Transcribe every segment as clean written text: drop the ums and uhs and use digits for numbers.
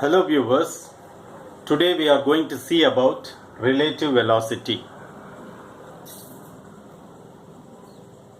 Hello viewers, today we are going to see about relative velocity.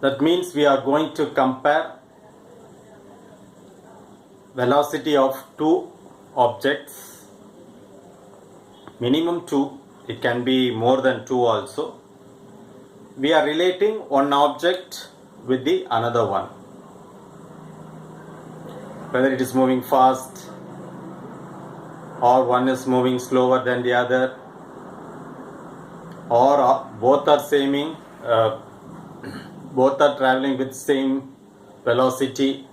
That means we are going to compare velocity of two objects, minimum two, it can be more than two also. We are relating one object with the another one, whether it is moving fast or one is moving slower than the other, or both are both are traveling with same velocity.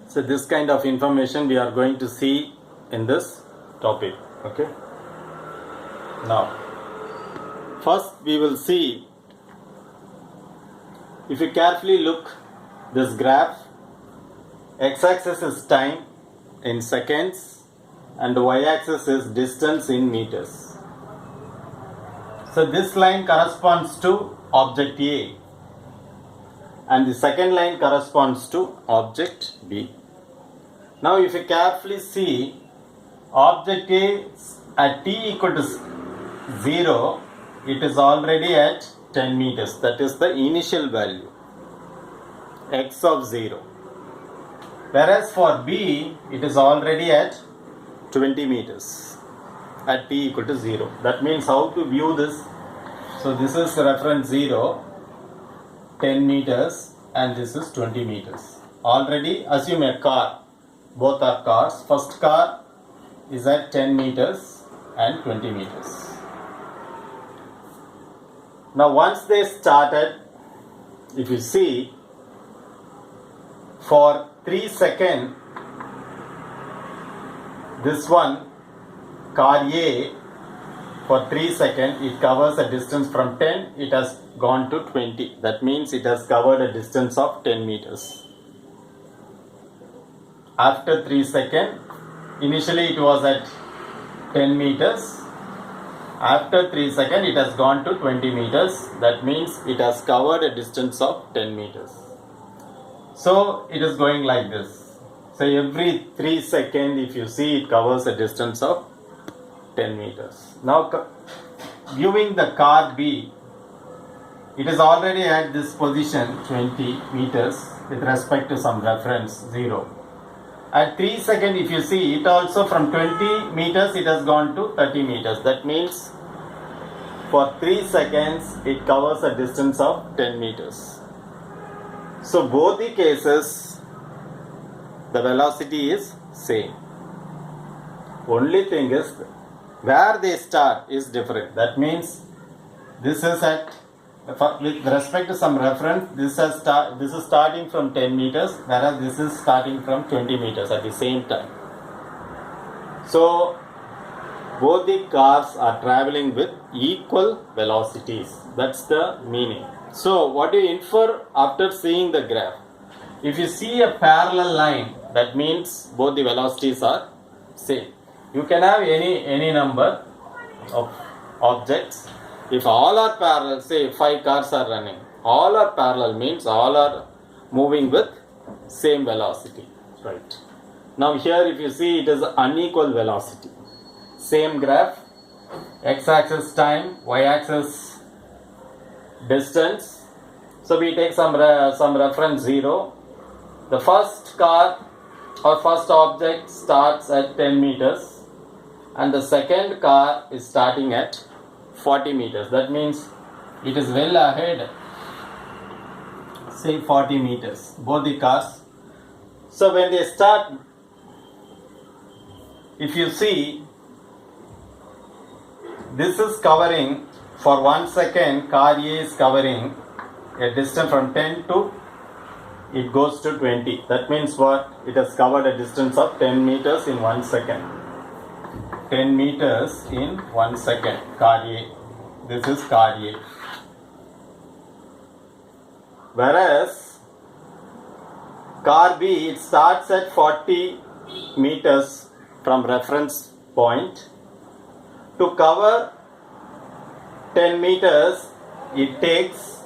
So this kind of information we are going to see in this topic. Okay. Now, first we will see, if you carefully look this graph, x-axis is time in seconds and y-axis is distance in meters. So this line corresponds to object A and the second line corresponds to object B. Now if you carefully see, object A at t equal to 0, it is already at 10 meters. That is the initial value, x of 0. Whereas for B, it is already at 20 meters at t equal to 0. That means how to view this? So this is reference 0, 10 meters, and this is 20 meters. Already assume a car. Both are cars. First car is at 10 meters and 20 meters. Now once they started, if you see, for 3 seconds, this one, car A, for 3 seconds, it covers a distance from 10, it has gone to 20. That means it has covered a distance of 10 meters. After 3 seconds, initially it was at 10 meters. After 3 seconds, it has gone to 20 meters. That means it has covered a distance of 10 meters. So it is going like this. So every 3 seconds, if you see, it covers a distance of 10 meters. Now viewing the car B, it is already at this position 20 meters with respect to some reference 0. At 3 seconds, if you see, it also from 20 meters it has gone to 30 meters. That means for 3 seconds it covers a distance of 10 meters. So both the cases the velocity is same. Only thing is where they start is different. That means this is at, with respect to some reference, this is starting from 10 meters, whereas this is starting from 20 meters at the same time. So both the cars are traveling with equal velocities. That's the meaning. So what do you infer after seeing the graph? If you see a parallel line, that means both the velocities are same. You can have any number of objects. If all are parallel, say 5 cars are running, all are parallel means all are moving with same velocity, right? Now here if you see, it is unequal velocity. Same graph, x-axis time, y-axis distance. So we take some reference 0. The first car or first object starts at 10 meters and the second car is starting at 40 meters. That means it is well ahead, say 40 meters, both the cars. So when they start, if you see, this is covering, for 1 second, car A is covering a distance from 10 to, it goes to 20. That means what? It has covered a distance of 10 meters in 1 second. 10 meters in 1 second, car A. This is car A. Whereas car B, it starts at 40 meters from reference point. To cover 10 meters, it takes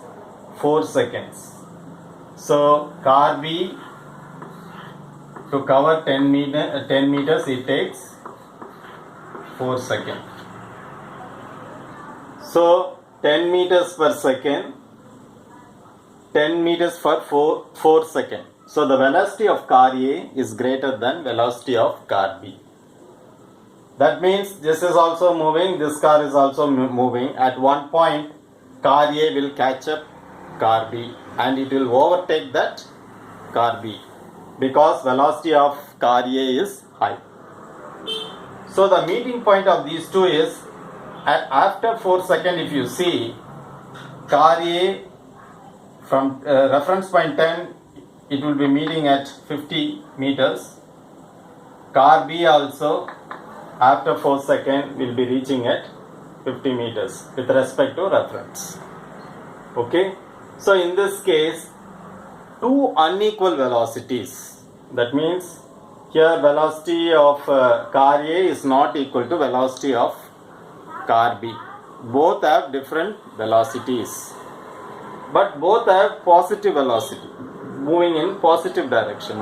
4 seconds. So car B To cover 10 meters it takes 4 seconds. So 10 meters per second, 10 meters for 4 seconds. So the velocity of car A is greater than velocity of car B. That means this is also moving, this car is also moving. At one point, car A will catch up car B and it will overtake that car B because velocity of car A is high. So the meeting point of these two is after 4 seconds. If you see, car A from reference point 10, it will be meeting at 50 meters. Car B also after 4 seconds will be reaching at 50 meters with respect to reference. Okay, so in this case, two unequal velocities. That means here velocity of car A is not equal to velocity of car B. Both have different velocities, but both have positive velocity, moving in positive direction,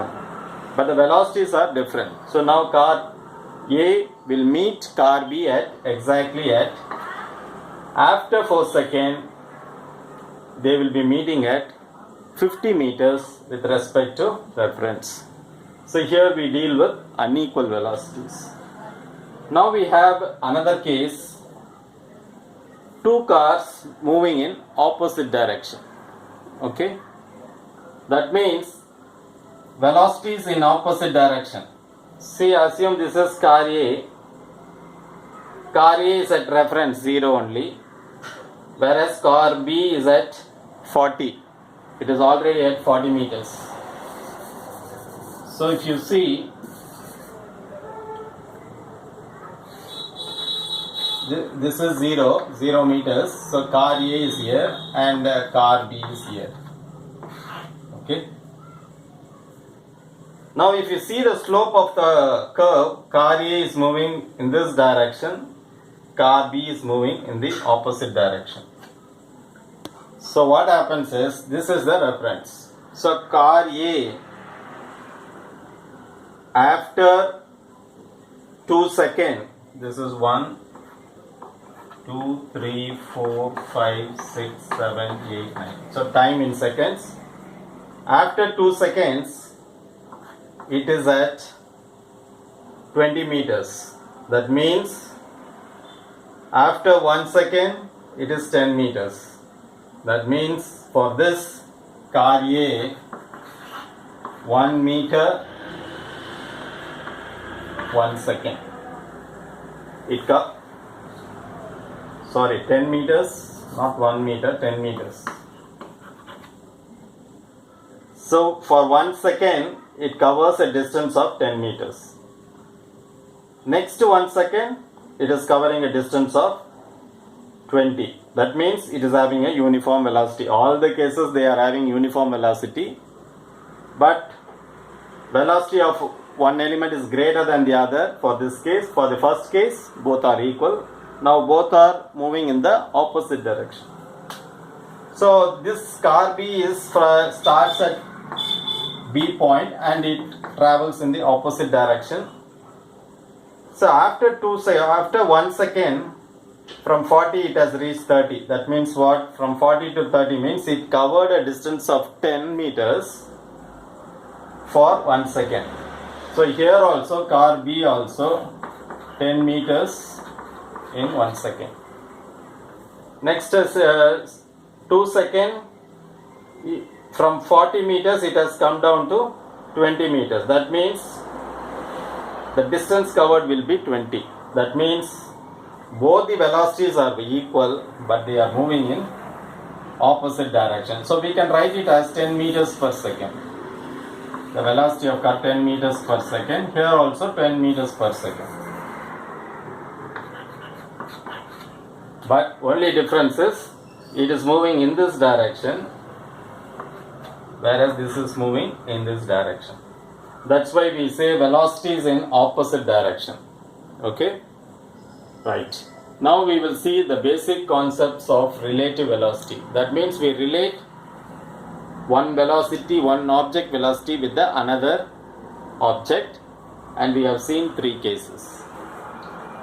but the velocities are different. So now car A will meet car B at exactly at after 4 seconds. They will be meeting at 50 meters with respect to reference. So here we deal with unequal velocities. Now we have another case, two cars moving in opposite direction. Okay, that means velocities in opposite direction. See, assume this is car A. Car A is at reference 0 only, whereas car B is at 40. It is already at 40 meters. So if you see, this is 0 meters. So car A is here and car B is here. Okay. Now if you see the slope of the curve, car A is moving in this direction, car B is moving in the opposite direction. So what happens is, this is the reference. So car A after 2 seconds, this is 1, 2, 3, 4, 5, 6, 7, 8, 9. So time in seconds. After 2 seconds, it is at 20 meters. That means after 1 second, it is 10 meters. That means for this car A, 1 meter, 1 second. 10 meters, not 1 meter, 10 meters. So for 1 second, it covers a distance of 10 meters. Next 1 second, it is covering a distance of 20. That means it is having a uniform velocity. All the cases they are having uniform velocity, but velocity of one element is greater than the other. For this case, for the first case, both are equal. Now both are moving in the opposite direction. So this car B starts at B point and it travels in the opposite direction. So after 1 second, from 40 it has reached 30. That means what? From 40 to 30 means it covered a distance of 10 meters for 1 second. So here also car B also 10 meters in 1 second. Next is 2 seconds. From 40 meters it has come down to 20 meters. That means the distance covered will be 20. That means both the velocities are equal, but they are moving in opposite direction. So we can write it as 10 meters per second. The velocity of car 10 meters per second. Here also 10 meters per second. But only difference is it is moving in this direction, whereas this is moving in this direction. That's why we say velocity is in opposite direction. Okay? Right. Now we will see the basic concepts of relative velocity. That means we relate one velocity, one object velocity with the another object, and we have seen 3 cases.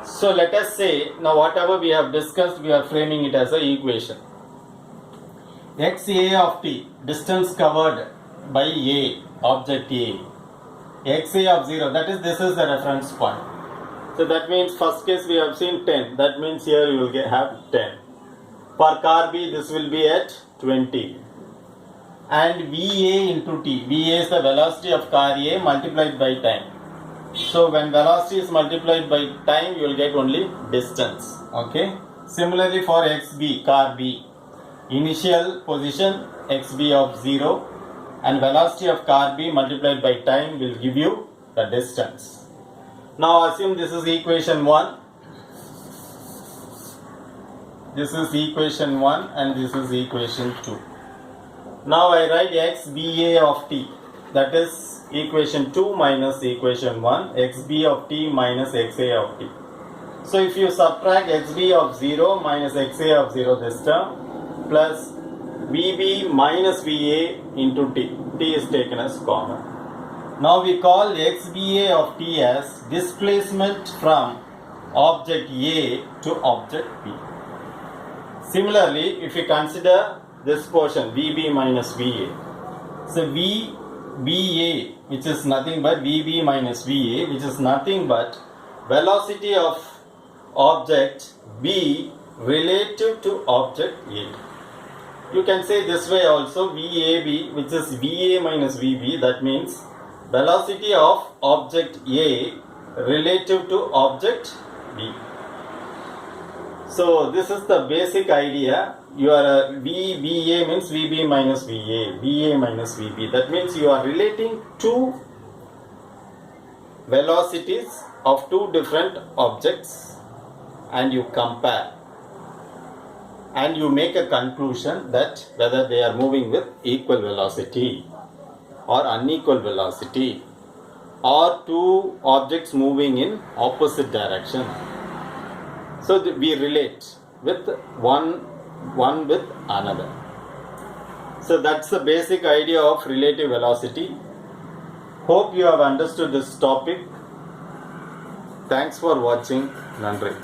So let us say, now whatever we have discussed, we are framing it as an equation. xa of t, distance covered by A, object A. xa of 0, that is, this is the reference point. So that means first case we have seen 10, that means here you will have 10. For car B, this will be at 20. And VA into T, VA is the velocity of car A multiplied by time. So when velocity is multiplied by time, you will get only distance. Okay. Similarly for XB, car B, initial position XB of 0 and velocity of car B multiplied by time will give you the distance. Now assume this is equation 1. This is equation 1 and this is equation 2. Now I write XBA of t, that is equation 2 minus equation 1, XB of t minus XA of t. So if you subtract XB of 0 minus XA of 0 this term plus VB minus VA into t, t is taken as common. Now we call XBA of t as displacement from object A to object B. Similarly, if you consider this portion VB minus VA, so VBA, which is nothing but VB minus VA, which is nothing but velocity of object B relative to object A. You can say this way also, VAB, which is VA minus VB, that means velocity of object A relative to object B. So this is the basic idea. Your VBA means VB minus VA, VA minus VB. That means you are relating two velocities of two different objects and you compare and you make a conclusion that whether they are moving with equal velocity or unequal velocity or two objects moving in opposite direction. So we relate with one with another. So that's the basic idea of relative velocity. Hope you have understood this topic. Thanks for watching. Nandri.